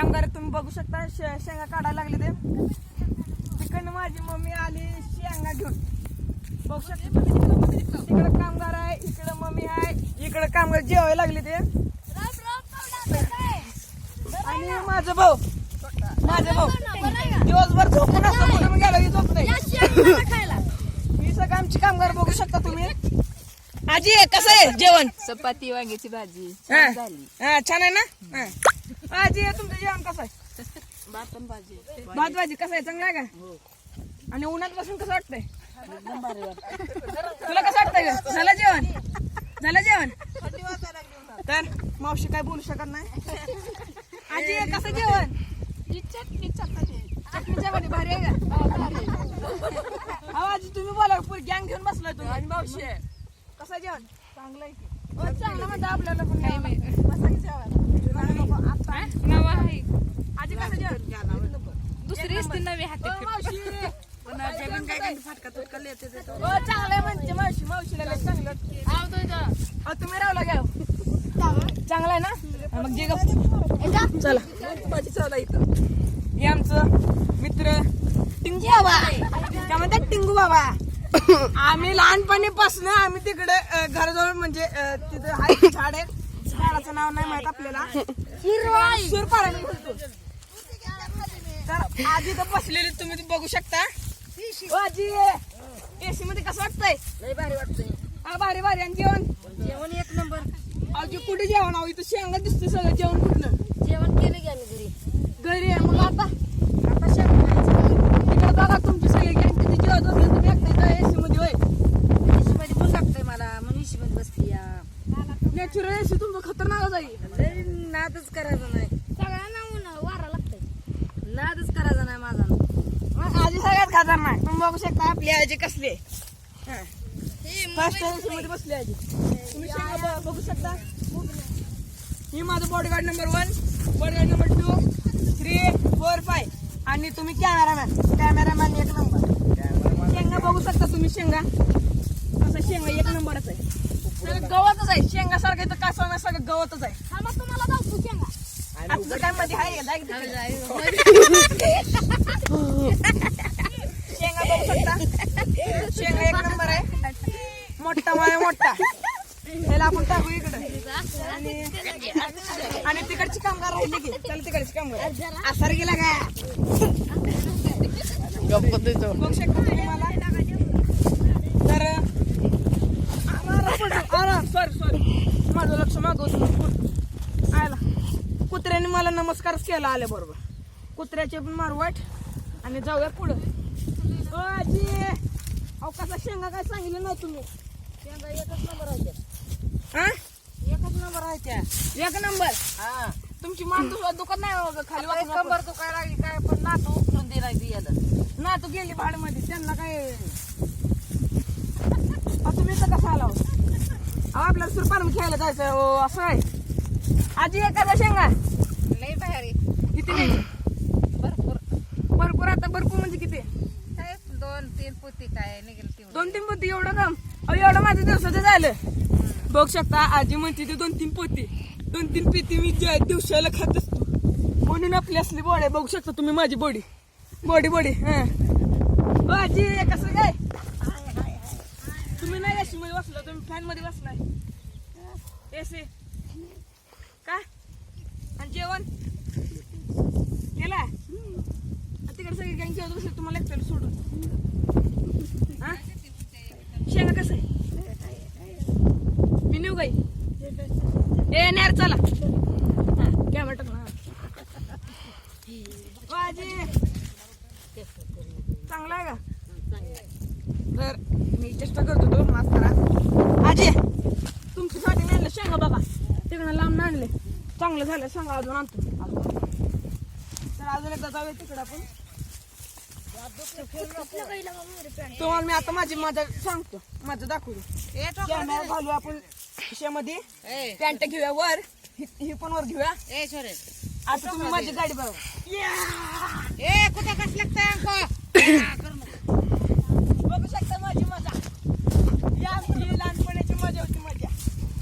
कामगार तुम्ही बघू शकता शेंगा काढायला लागले ते तिकडनं माझी मम्मी आली शेंगा घेऊन बघू शकता तिकडे कामगार आहे इकडे मम्मी आहे इकडे कामगार जेवायला लागले ते आणि माझा भाऊ दिवसभर झोपून असतो कुठून गेलो की झोप नाही ही सगळं आमची कामगार बघू शकता तुम्ही आजी कसं आहे जेवण चपाती वांग्याची भाजी हा झाली छान आहे ना आजी तुमचं जेवण कसं आहे भात भाजी भात भाजी कसं आहे चांगलं आहे का आणि उन्हात बसून कसं वाटतंय तुला कसं वाटतंय ग झालं जेवण तर मावशी काय बोलू शकत नाही आजी कसं जेवण चटणी चपाती चटणीच्या मध्ये भारी आहे का हा आजी तुम्ही बोला पुरी गँग घेऊन बसलाय तुम्ही आणि मावशी कसं जेवण चांगलं आहे की चांगलं म्हणतं आपल्याला पण काही नाही आजी कसं जेवण दुसरी असते नवी हाती मावशी पण जेवण काय फाटका तुटका येते चांगलं आहे म्हणजे मावशीला लय चांगलं तुम्ही रावला घ्या चांगलं आहे ना मग जे चला माझी चला इथं हे आमचं मित्र टिंगू बाबा काय म्हणतात टिंगू बाबा आम्ही लहानपणीपासून आम्ही तिकडे घराजवळ म्हणजे तिथे आहे झाड आहे झाडाचं नाव नाही माहित आपल्याला सुरपारा म्हणतो तर आजी तर बसलेली तुम्ही बघू शकता आजी एसी मध्ये कसं वाटतंय लय भारी वाटतंय हा भारी भारी आणि जेवण जेवण एक नंबर आजी कुठे जेवण आहो इथं शेंगा दिसते सगळं जेवण कुठलं जेवण केलं की आम्ही घरी आहे मग आता शेवट तिकडे बघा तुमची सगळी गॅंग किती जेवत होती तुम्ही एकटा एसी मध्ये होय मध्ये पण लागतंय मला म्हणून मध्ये बसली या नॅचरल एसी तुमचं खतरनाक जाईल लय नादच करायचा नाही सगळ्यांना वारा लागतंय नादच करायचा नाही माझा आजी सगळ्यात खतरनाक तुम्ही बघू शकता आपली आजी कसली आहे फर्स्ट एसी मध्ये बसली आजी तुम्ही शेंगा बघू शकता ही माझं बॉडीगार्ड नंबर 1 बॉडीगार्ड नंबर 2 3 4 5 आणि तुम्ही कॅमेरामॅन एक नंबर शेंगा बघू शकता तुम्ही शेंगा असं शेंगा एक नंबरच आहे सगळं गवतच आहे शेंगा सारखं इथं काय सांगणार सगळं गवतच आहे हा मग तुम्हाला जाऊ शेंगा आपलं काय मध्ये आहे का? शेंगा बघू शकता शेंगा एक नंबर आहे मोठा माय मोठा ह्याला आपण टाकू इकडे आणि तिकडची कामगार राहिली की चला तिकडची कामगार आसार गेला का बघू शकता तुम्ही मला तर सॉरी माझं लक्ष मागवतो आयला कुत्र्याने मला नमस्कारच केला आले बरोबर कुत्र्याचे पण मारवाट आणि जाऊया पुढं आजी अहो कसा शेंगा काय सांगितलं ना तुम्ही शेंगा एकच नंबर आहे हा एकच नंबर आहे त्या एक नंबर हा तुमची मान दुखत नाही हो खाली आता एक नंबर तो काय लागली काय पण नातू उचलून दिला याला ना तू गेली भाडमध्ये त्यांना काय तुम्ही तर कसं आला अहो आपल्याला सुरपान खेळायला जायचं हो असं आहे आजी एखादा शेंगा लय भारी किती नाही भरपूर आता भरपूर म्हणजे किती काय 2-3 पोती काय निघेल तेवढं 2-3 पोती एवढं काम अहो एवढं माझ्या दिवसाचं झालं बघू शकता आजी म्हणते ते 2-3 पोती 2-3 पोती मी दिवसाला खात असतो म्हणून आपली असली बॉडी बघू शकता तुम्ही माझी बॉडी हा आजी कसं काय तुम्ही नाही एसी मध्ये बसला तुम्ही फॅन मध्ये बसलाय एसी का आणि जेवण केला तिकडे सगळी गँग जेवत बसले तुम्हाला एकट्याला सोडून हा शेंगा कसं आहे मी नेऊ गाई ए नेर चला हा कॅमेरा टाक ना आजी चांगला आहे का तर मी चेष्टा करतो तो माफ करा आजी तुमच्यासाठी आणलं शेंगा बघा तिकडे लांब आणले चांगलं झालं सांगा अजून आणतो तर अजून एकदा जाऊया तिकडे आपण तुम्हाला मी आता माझी मजा सांगतो माझं दाखवतो कॅमेरा घालू आपण खिशामध्ये पॅन्ट घेऊया वर ही पण वर घेऊया आता तुम्ही माझी गाडी बघा कुठे कसं लागतंय